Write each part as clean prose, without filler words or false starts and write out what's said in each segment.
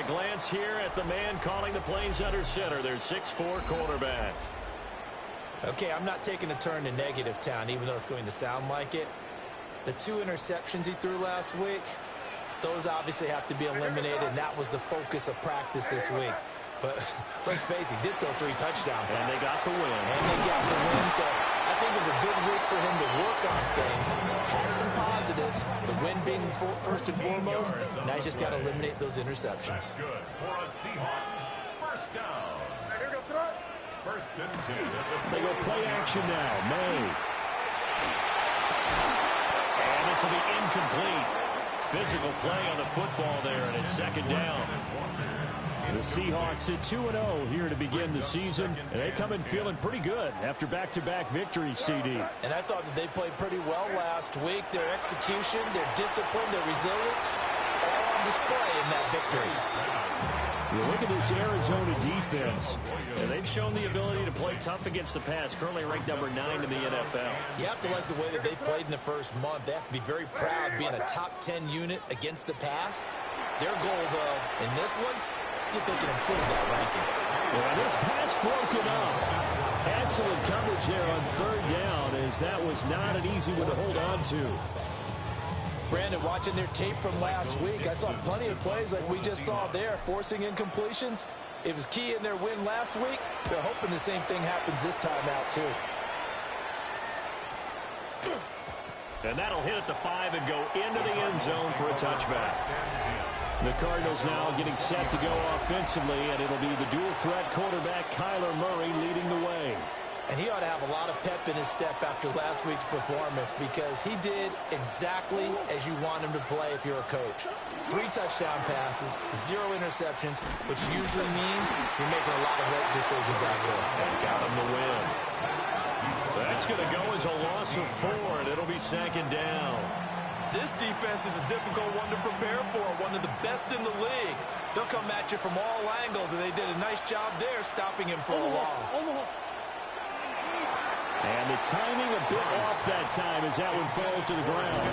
a glance here at the man calling the plays under center. Their 6'4" quarterback. Okay, I'm not taking a turn to negative town, even though it's going to sound like it. The 2 interceptions he threw last week, those obviously have to be eliminated, and that was the focus of practice this week. But let's face it, he did throw 3 touchdown passes. And they got the win. So I think it was a good week for him to work on things. Had some positives, the win being first and foremost. Now he's just got to eliminate those interceptions. Good for a Seahawks first down. First and 10. They go play action now. May. And this will be incomplete. Physical play on the football there, and it's second down. The Seahawks at 2-0 here to begin the season. And they come in feeling pretty good after back-to-back victories, CD. And I thought that they played pretty well last week. Their execution, their discipline, their resilience, all on display in that victory. You look at this Arizona defense, and they've shown the ability to play tough against the pass, currently ranked number 9 in the NFL. You have to like the way that they played in the first month. They have to be very proud being a top 10 unit against the pass. Their goal, though, in this one, see if they can improve that ranking. Well, this pass broken up. Excellent coverage there on third down, as that was not an easy one to hold on to. Brandon, watching their tape from last week, I saw plenty of plays like we just saw there, forcing incompletions. It was key in their win last week. They're hoping the same thing happens this time out, too. And that'll hit at the 5 and go into the end zone for a touchback. The Cardinals now getting set to go offensively, and it'll be the dual-threat quarterback Kyler Murray leading the way. And he ought to have a lot of pep in his step after last week's performance, because he did exactly as you want him to play if you're a coach. 3 touchdown passes, 0 interceptions, which usually means you're making a lot of right decisions out there. And got him the win. That's going to go as a loss of 4, and it'll be second down. This defense is a difficult one to prepare for, one of the best in the league. They'll come at you from all angles, and they did a nice job there stopping him for a loss. And the timing a bit off that time as that one falls to the ground.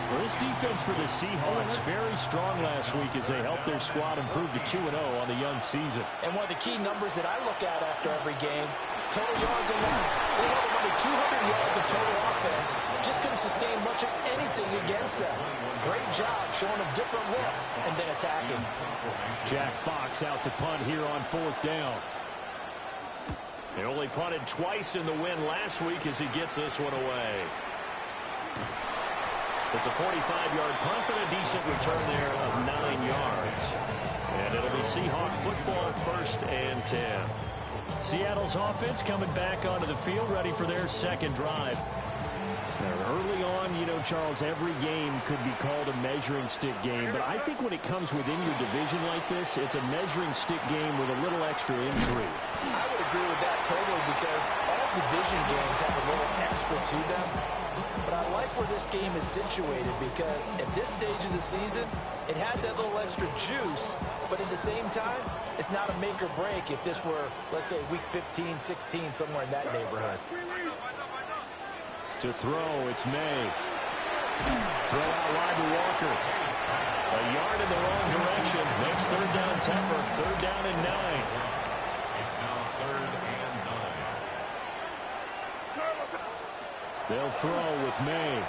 Well, this defense for the Seahawks very strong last week as they helped their squad improve to 2-0 on the young season. And one of the key numbers that I look at after every game, total yards alone. They held them under 200 yards of total offense. Just couldn't sustain much of anything against them. Great job showing them different looks and then attacking. Jack Fox out to punt here on 4th down. They only punted twice in the win last week as he gets this one away. It's a 45-yard punt, but a decent return there of 9 yards. And it'll be Seahawk football, 1st and 10. Seattle's offense coming back onto the field, ready for their second drive. Now, early on, you know, Charles, every game could be called a measuring stick game. But I think when it comes within your division like this, it's a measuring stick game with a little extra intrigue. I would agree with that totally, because all division games have a little extra to them. But I like where this game is situated, because at this stage of the season, it has that little extra juice. But at the same time, it's not a make or break if this were, let's say, week 15, 16, somewhere in that neighborhood. To throw, it's May. Throw out wide to Walker. A yard in the wrong direction. Makes third down tougher. 3rd down and 9. It's now 3rd and 9. They'll throw with May.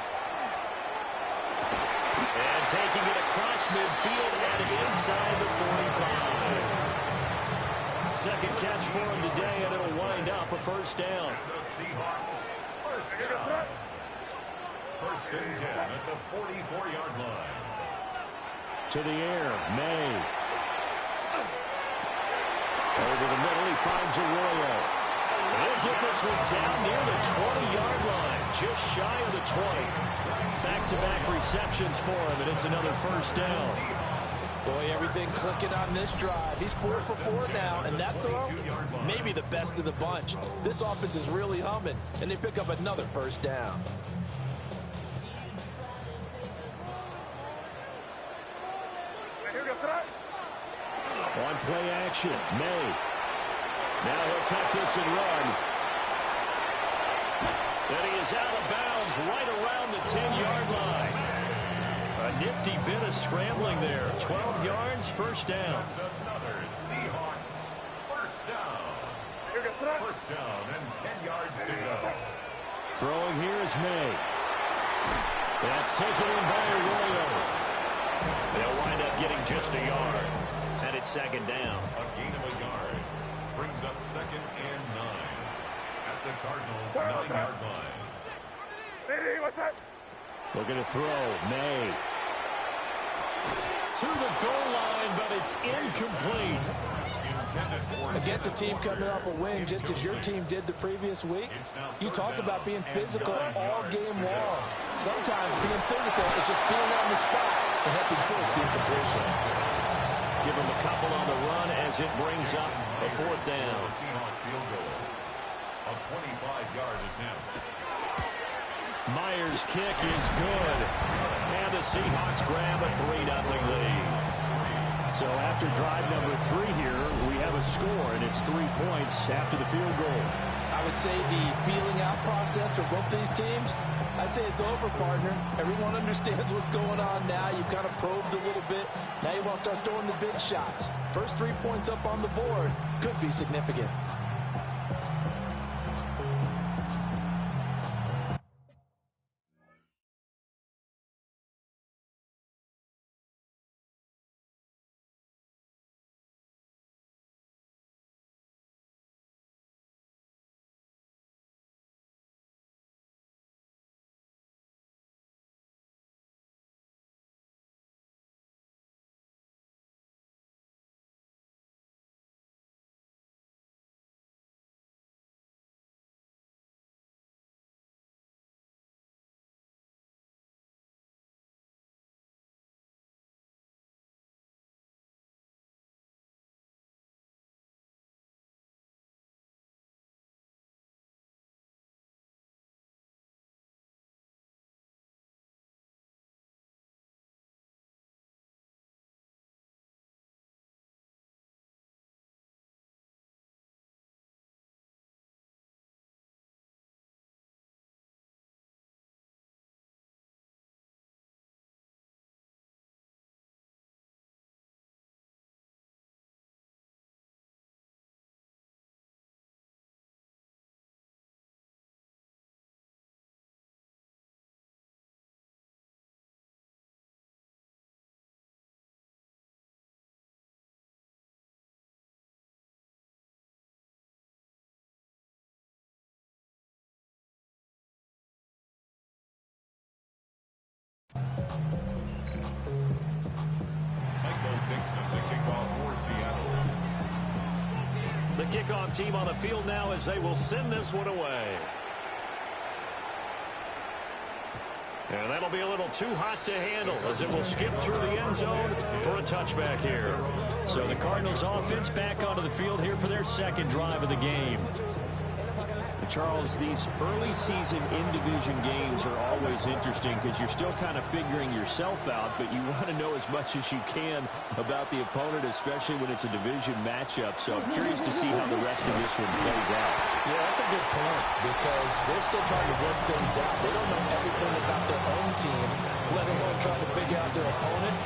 And taking it across midfield and inside the 45. Second catch for him today, and it'll wind up a 1st down. The Seahawks first down. 1st and 10 at the 44-yard line. To the air, May. Over the middle, he finds Arroyo. He'll get this one down near the 20-yard line, just shy of the 20. Back-to-back receptions for him, and it's another 1st down. Boy, everything clicking on this drive. He's 4 for 4 now, and that throw, maybe the best of the bunch. This offense is really humming, and they pick up another 1st down. On play action, May. Now he'll take this and run. And he is out of bounds right around the 10-yard line. A nifty bit of scrambling there. 12 yards, first down. Another Seahawks first down. First down and 10 yards to go. Throwing here is May. That's taken in by Arroyo. They'll wind up getting just a yard. And it's second down. A gain of a yard brings up 2nd and 9 at the Cardinals' 9-yard line. Looking to throw. May. To the goal line, but it's incomplete. Against a team coming off a win, just as your team did the previous week, you talk about being physical all game long. Sometimes being physical is just being on the spot and helping force the incompletion. Give him a couple on the run as it brings up a 4th down. Seahawks field goal. A 25-yard attempt. Myers' kick is good. And the Seahawks grab a 3-0 lead. So after drive number 3 here, we have a score, and it's 3 points after the field goal. I would say the feeling out process for both these teams, I'd say it's over, partner. Everyone understands what's going on now. You've kind of probed a little bit. Now you want to start throwing the big shots. First 3 points up on the board could be significant. The kickoff team on the field now as they will send this one away. And that'll be a little too hot to handle as it will skip through the end zone for a touchback here. So the Cardinals offense back onto the field here for their 2nd drive of the game. Charles, these early season in-division games are always interesting because you're still kind of figuring yourself out, but you want to know as much as you can about the opponent, especially when it's a division matchup. So I'm curious to see how the rest of this one plays out. Yeah, that's a good point because they're still trying to work things out. They don't know everything about their own team, let alone trying to figure out their opponent.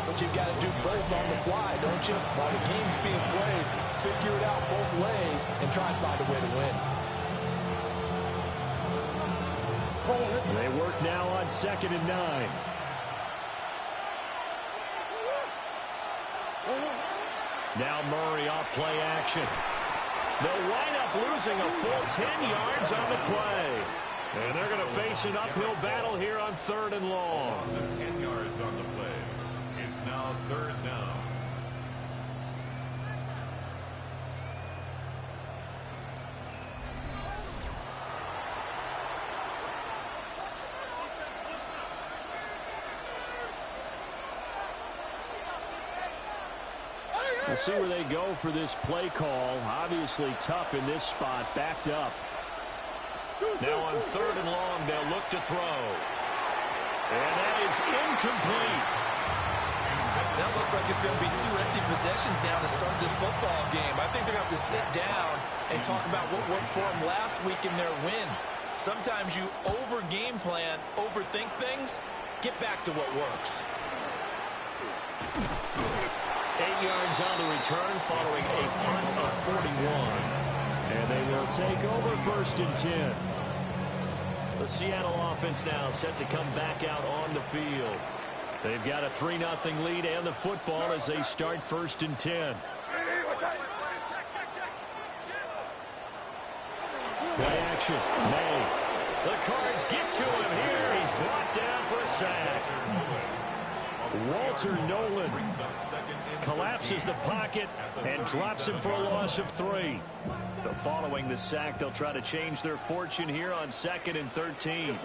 But you've got to do both on the fly, don't you? While the game's being played, figure it out both ways and try and find a way to win. They work now on 2nd and 9. Now Murray off play action. They'll wind up losing a full 10 yards on the play. And they're going to face an uphill battle here on 3rd and long. Loss of 10 yards on the play. It's now 3rd down. We'll see where they go for this play call. Obviously tough in this spot, backed up. Now on 3rd and long, they'll look to throw. And that is incomplete. That looks like it's going to be 2 empty possessions now to start this football game. I think they're going to have to sit down and talk about what worked for them last week in their win. Sometimes you over-game plan, overthink things, get back to what works. 8 yards on the return following a punt of 41. And they will take over 1st and 10. The Seattle offense now set to come back out on the field. They've got a 3-0 lead and the football as they start 1st and 10. Play action. May. The Cards get to him here. He's brought down for a sack. Walter Nolan collapses the pocket and drops him for a loss of 3. So following the sack, they'll try to change their fortune here on 2nd and 13.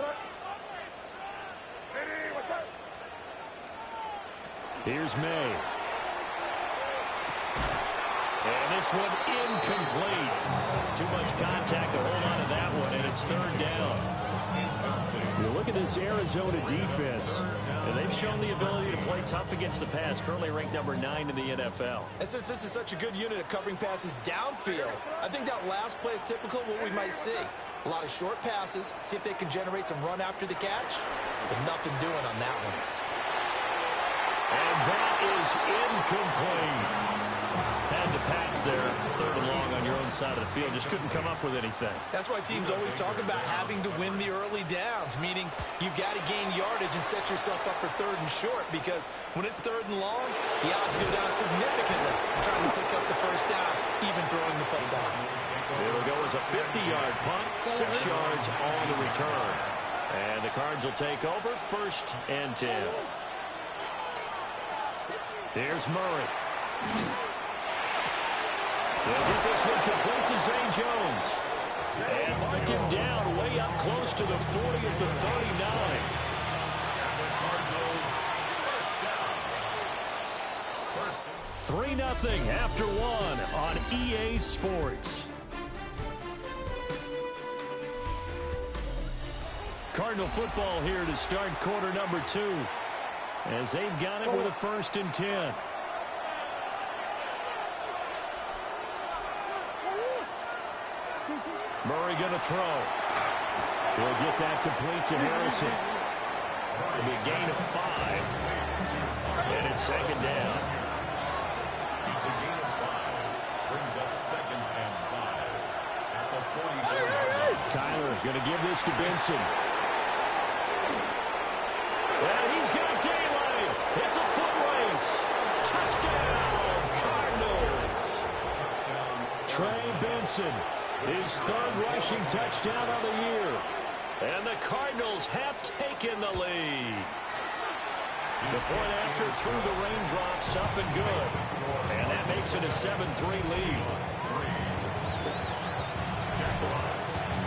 Here's May. And this one incomplete. Too much contact to hold on to that one, and it's 3rd down. You look at this Arizona defense, and they've shown the ability to play tough against the pass, currently ranked number 9 in the NFL. And since this is such a good unit of covering passes downfield, I think that last play is typical of what we might see. A lot of short passes, see if they can generate some run after the catch, but nothing doing on that one. And that is incomplete. Had to pass there, 3rd and long on your own side of the field. Just couldn't come up with anything. That's why teams always talk about having to win the early downs, meaning you've got to gain yardage and set yourself up for 3rd and short, because when it's 3rd and long, the odds go down significantly trying to pick up the 1st down, even throwing the football. It'll go as a 50-yard punt, 6 yards on the return. And the Cards will take over 1st and 10. Here's Murray. They'll get this one complete to Zay Jones. And mark him down way up close to the 40 at the 39. 3-0 after 1 on EA Sports. Cardinal football here to start quarter number 2. As they've got it with a 1st and 10. Murray going to throw. He'll get that complete to Harrison. It'll be a gain of 5. And it's 2nd down. It's a gain of 5. Brings up 2nd and 5. At the 44. Kyler going to give this to Benson. And he's got daylight. It's a foot race. Touchdown, Cardinals. Trey Benson, his 3rd rushing touchdown of the year. And the Cardinals have taken the lead. The point after through the raindrops, up and good. And that makes it a 7-3 lead.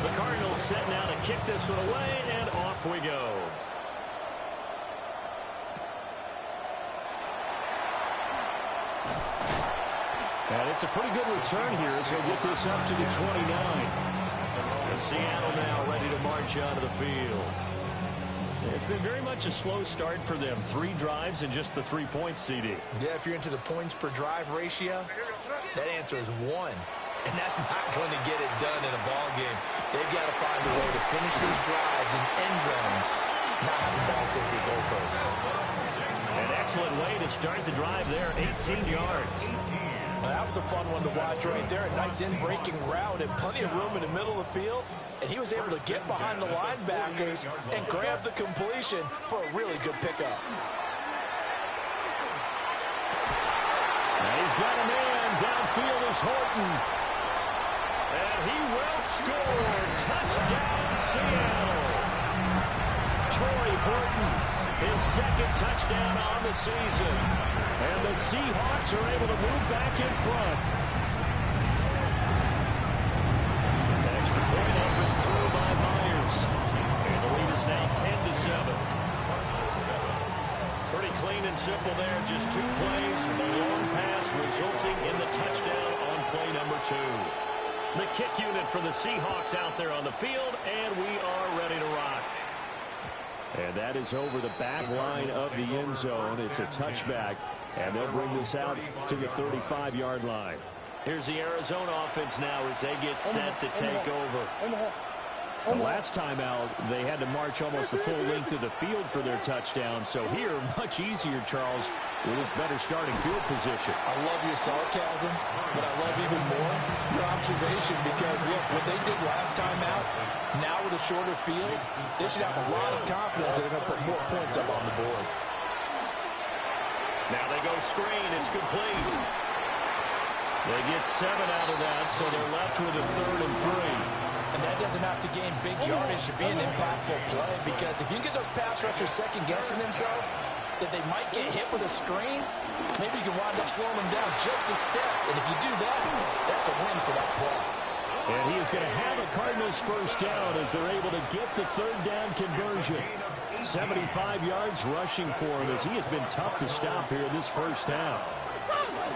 The Cardinals set now to kick this one away, and off we go. And it's a pretty good return here as he'll get this up to the 29. And Seattle now ready to march out of the field. It's been very much a slow start for them. 3 drives and just the 3 points, CD. Yeah, if you're into the points per drive ratio, that answer is 1. And that's not going to get it done in a ball game. They've got to find a way to finish these drives in end zones, not have the balls go through goalposts. An excellent way to start the drive there, 18 yards. That was a fun one to watch right there. A nice in-breaking route and plenty of room in the middle of the field. And he was able to get behind the linebackers and grab the completion for a really good pickup. Now he's got a man. Downfield is Horton. And he will score. Touchdown, Seattle. Torrey Horton, his 2nd touchdown on the season. And the Seahawks are able to move back in front. Extra point up and through by Myers. And the lead is now 10-7. Pretty clean and simple there. Just 2 plays. The long pass resulting in the touchdown on play number 2. The kick unit for the Seahawks out there on the field, and we are ready to rock. And that is over the back line of the end zone. It's a touchback, and they'll bring this out to the 35-yard line. Here's the Arizona offense now as they get set to take over. The last time out, they had to march almost the full length of the field for their touchdown. So here, much easier, Charles, with this better starting field position. I love your sarcasm, but I love even more your observation because, look, what they did last time out, now with a shorter field, they should have a lot of confidence that they're going to put more points up on the board. Now they go screen. It's complete. They get 7 out of that, so they're left with a 3rd and 3. And that doesn't have to gain big yardage to be an impactful play because if you get those pass rushers second-guessing themselves that they might get hit with a screen, maybe you can wind up slowing them down just a step. And if you do that, that's a win for that play. And he is going to have a Cardinals first down as they're able to get the 3rd down conversion. 75 yards rushing for him as he has been tough to stop here this first half.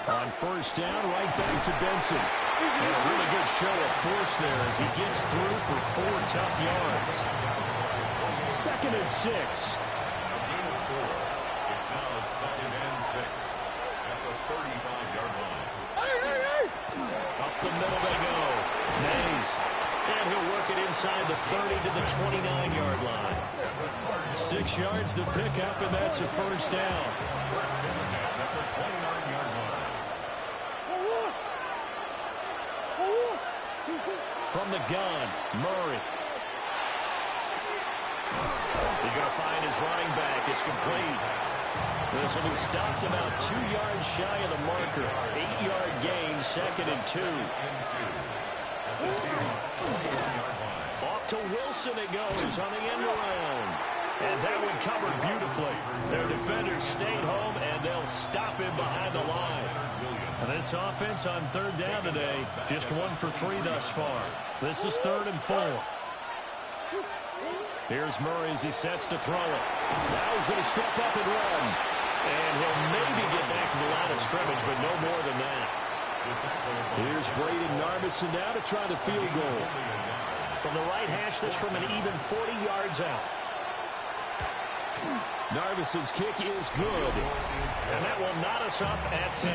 On first down, right back to Benson. And a really good show of force there as he gets through for 4 tough yards. 2nd and 6. It's now 2nd and 6 at the 35-yard line. Up the middle they go. Mays. And he'll work it inside the 30 to the 29-yard line. 6 yards the pickup, and that's a first down. First and 10 at the 29-yard line. From the gun, Murray. He's going to find his running back. It's complete. This will be stopped about 2 yards shy of the marker. 8-yard gain, 2nd and 2. Off to Wilson it goes on the end around. And that one covered beautifully. Their defenders stayed home, and they'll stop him behind the line. And this offense on 3rd down today, just 1 for 3 thus far. This is 3rd and 4. Here's Murray as he sets to throw it. Now he's going to step up and run. And he'll maybe get back to the line of scrimmage, but no more than that. Here's Braden Narvison now to try the field goal. From the right hash, that's from an even 40 yards out. Narvison's kick is good. And that will knot us up at 10.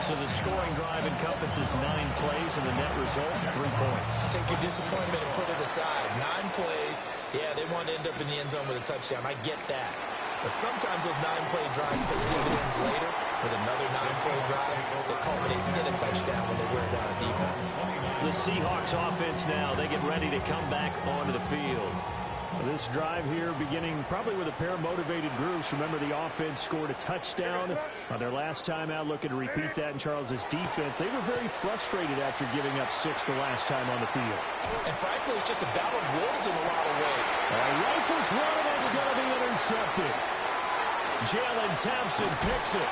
So the scoring drive encompasses 9 plays, and the net result, 3 points. Take your disappointment and put it aside. 9 plays. Yeah, they want to end up in the end zone with a touchdown. I get that. But sometimes those 9-play drives pay dividends later with another 9-play drive that culminates in a touchdown when they wear down a defense. The Seahawks offense now, they get ready to come back onto the field. This drive here beginning probably with a pair of motivated groups. Remember, the offense scored a touchdown on their last time out, looking to repeat that in Charles's defense. They were very frustrated after giving up 6 the last time on the field. And frankly, it's just a battle of wills in a lot of ways. Rifles one, and it's going to be intercepted. Jalen Thompson picks it.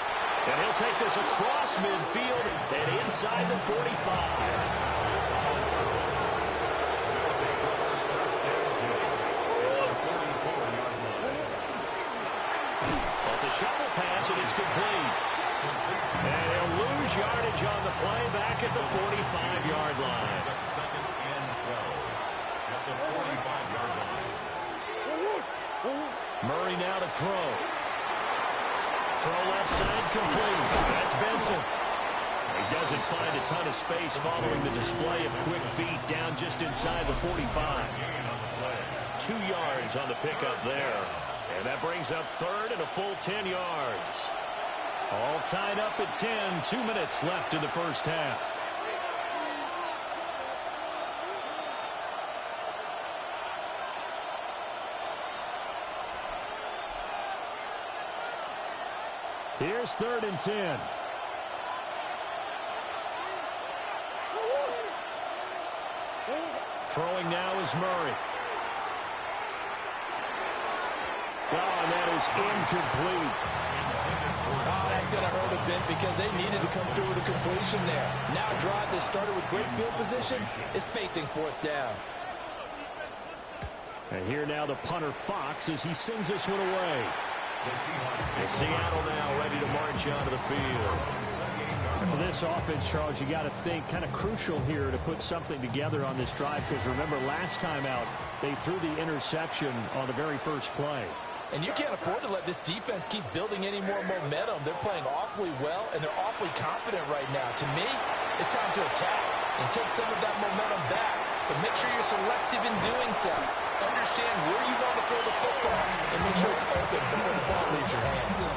And he'll take this across midfield and inside the 45. Shuffle pass, and it's complete. And he'll lose yardage on the play back at the 45-yard line. 2nd and 12 at the 45-yard line. Murray now to throw. Throw left side complete. That's Benson. He doesn't find a ton of space following the display of quick feet down just inside the 45. 2 yards on the pickup there. And that brings up 3rd and a full 10 yards. All tied up at 10. 2 minutes left in the first half. Here's 3rd and 10. Throwing now is Murray. Oh, and that is incomplete. Oh, that's going to hurt a bit because they needed to come through with a completion there. Now a drive that started with great field position is facing 4th down. And here now the punter Fox as he sends this one away. And Seattle now ready to march onto the field. And for this offense, Charles, you got to think kind of crucial here to put something together on this drive because remember last time out they threw the interception on the very first play. And you can't afford to let this defense keep building any more momentum. They're playing awfully well, and they're awfully confident right now. To me, it's time to attack and take some of that momentum back but make sure you're selective in doing so. Understand where you want to throw the football and make sure it's open before the ball leaves your hands.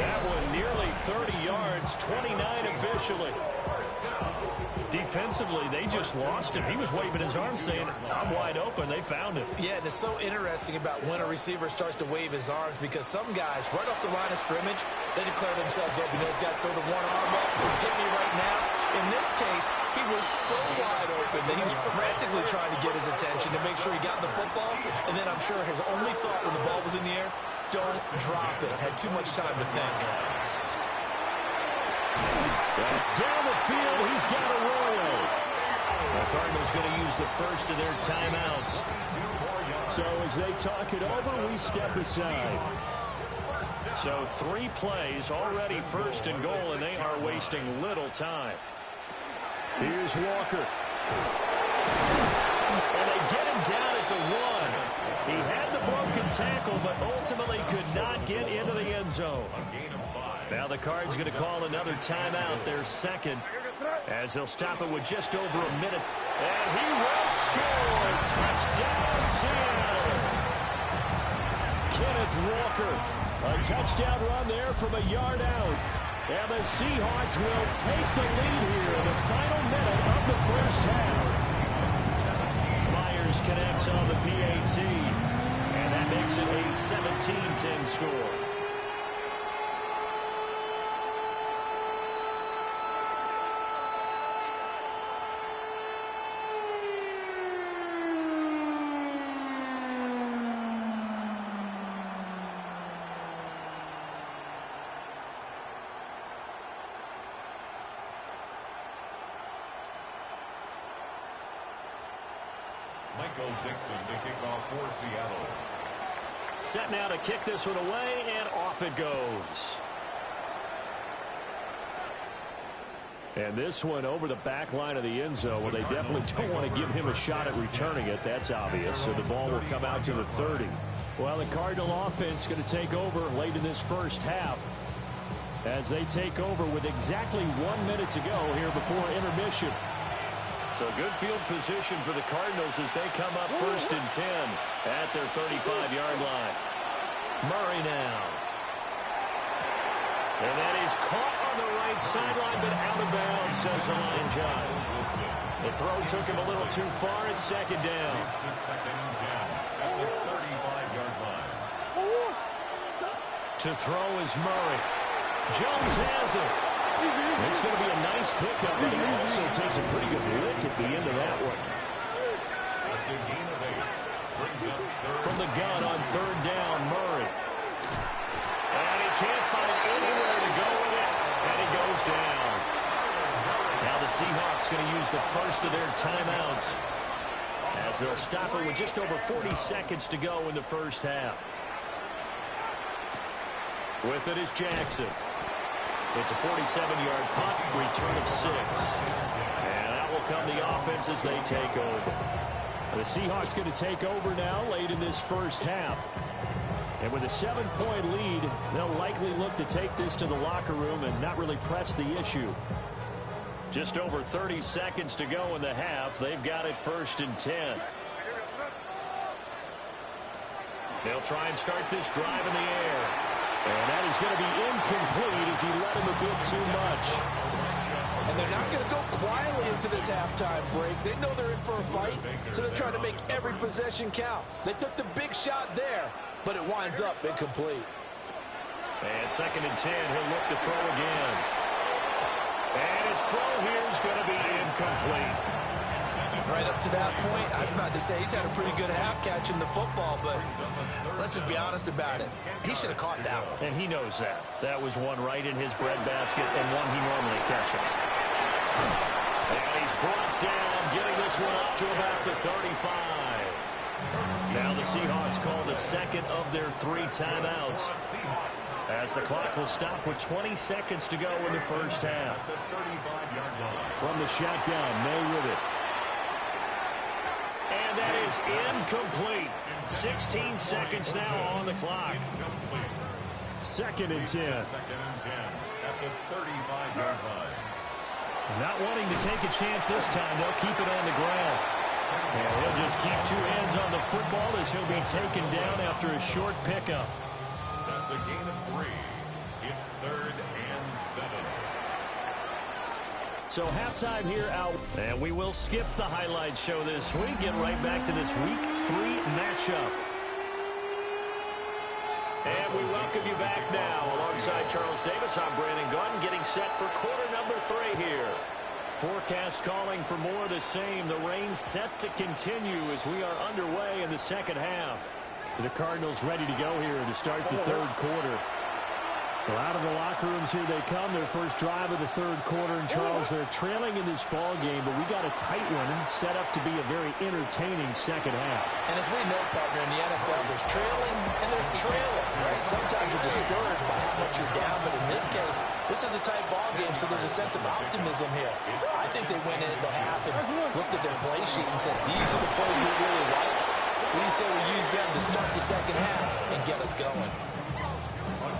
That one nearly 30 yards, 29 officially. Defensively, they just lost him. He was waving his arms saying, I'm wide open. They found him. Yeah, and it's so interesting about when a receiver starts to wave his arms because some guys, right off the line of scrimmage, they declare themselves open. Those guys throw the one arm up, hit me right now. In this case, he was so wide open that he was frantically trying to get his attention to make sure he got the football. And then I'm sure his only thought when the ball was in the air, don't drop it. Had too much time to think. That's down the field. He's got Arroyo. The Cardinals going to use the first of their timeouts. So as they talk it over, we step aside. So 3 plays, already first and goal, and they are wasting little time. Here's Walker. And they get him down at the 1. He had the broken tackle, but ultimately could not get into the end zone. Now the Cards going to call another timeout, their second, as they'll stop it with just over a minute. And he will score. Touchdown, Seattle. Kenneth Walker. A touchdown run there from a yard out. And the Seahawks will take the lead here in the final minute of the first half. Myers connects on the PAT. And that makes it a 17-10 score. Dixon to kick off for Seattle. Set now to kick this one away, and off it goes. And this one over the back line of the end zone. Well, they definitely don't want to give him a shot at returning it. That's obvious. So the ball will come out to the 30. Well, the Cardinal offense going to take over late in this first half as they take over with exactly 1 minute to go here before intermission. So good field position for the Cardinals as they come up first and 10 at their 35-yard line. Murray now. And that is caught on the right sideline, but out of bounds, says the line judge. The throw took him a little too far at second down. Second and 10 at the 35-yard line. To throw is Murray. Jones has it. It's going to be a nice pickup, but he also takes a pretty good lick at the end of that one. That's a gain of 8. Brings up from the gun on third down, Murray. And he can't find anywhere to go with it, and he goes down. Now the Seahawks going to use the first of their timeouts as they'll stop it with just over 40 seconds to go in the first half. With it is Jackson. It's a 47-yard punt, return of 6. And that will come the offense as they take over. The Seahawks going to take over now late in this first half. And with a 7-point lead, they'll likely look to take this to the locker room and not really press the issue. Just over 30 seconds to go in the half. They've got it first and 10. They'll try and start this drive in the air. And that is going to be incomplete as he let him a bit too much. And they're not going to go quietly into this halftime break. They know they're in for a fight, so they're trying to make every possession count. They took the big shot there, but it winds up incomplete. And second and 10, he'll look to throw again. And his throw here is going to be incomplete. Right up to that point, I was about to say he's had a pretty good half catching the football, but let's just be honest about it. He should have caught that one. And he knows that. That was one right in his breadbasket and one he normally catches. And he's brought down, getting this one up to about the 35. Now the Seahawks call the second of their 3 timeouts as the clock will stop with 20 seconds to go in the first half. From the shotgun, May with it. And that is incomplete. 16 seconds now on the clock. Second and 10. Second and 10 at the 35-yard line. Not wanting to take a chance this time. They'll keep it on the ground. And he'll just keep two hands on the football as he'll be taken down after a short pickup. That's a gain of 3. It's 3rd and 7. So halftime here out. And we will skip the highlight show this week. Get right back to this Week 3 matchup. And we welcome you back now. Alongside Charles Davis, I'm Brandon Gordon, getting set for quarter number 3 here. Forecast calling for more of the same. The rain set to continue as we are underway in the second half. The Cardinals ready to go here to start the third quarter. Well, out of the locker rooms here they come. Their first drive of the third quarter. And, Charles, they're trailing in this ball game, but we got a tight one set up to be a very entertaining second half. And as we know, partner, in the NFL, there's trailing and there's trailing, right? Sometimes you're discouraged by how much you're down, but in this case, this is a tight ball game, so there's a sense of optimism here. I think they went into the half and looked at their play sheet and said, these are the plays we really like. We say we use them to start the second half and get us going.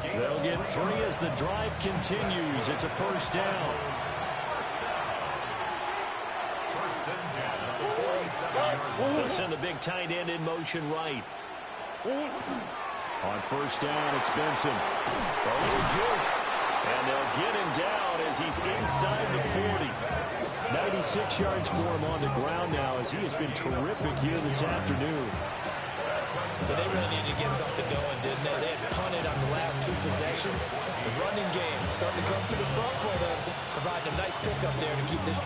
They'll get 3 as the drive continues. It's a first down. First and 10 at the 47-yard line. They'll send the big tight end in motion right. On first down, it's Benson. A little juke. And they'll get him down as he's inside the 40. 96 yards for him on the ground now as he has been terrific here this afternoon. But they really needed to get something going, didn't they? They had punted on the last 2 possessions. The running game starting to come to the front for them, providing a nice pickup there to keep this drive.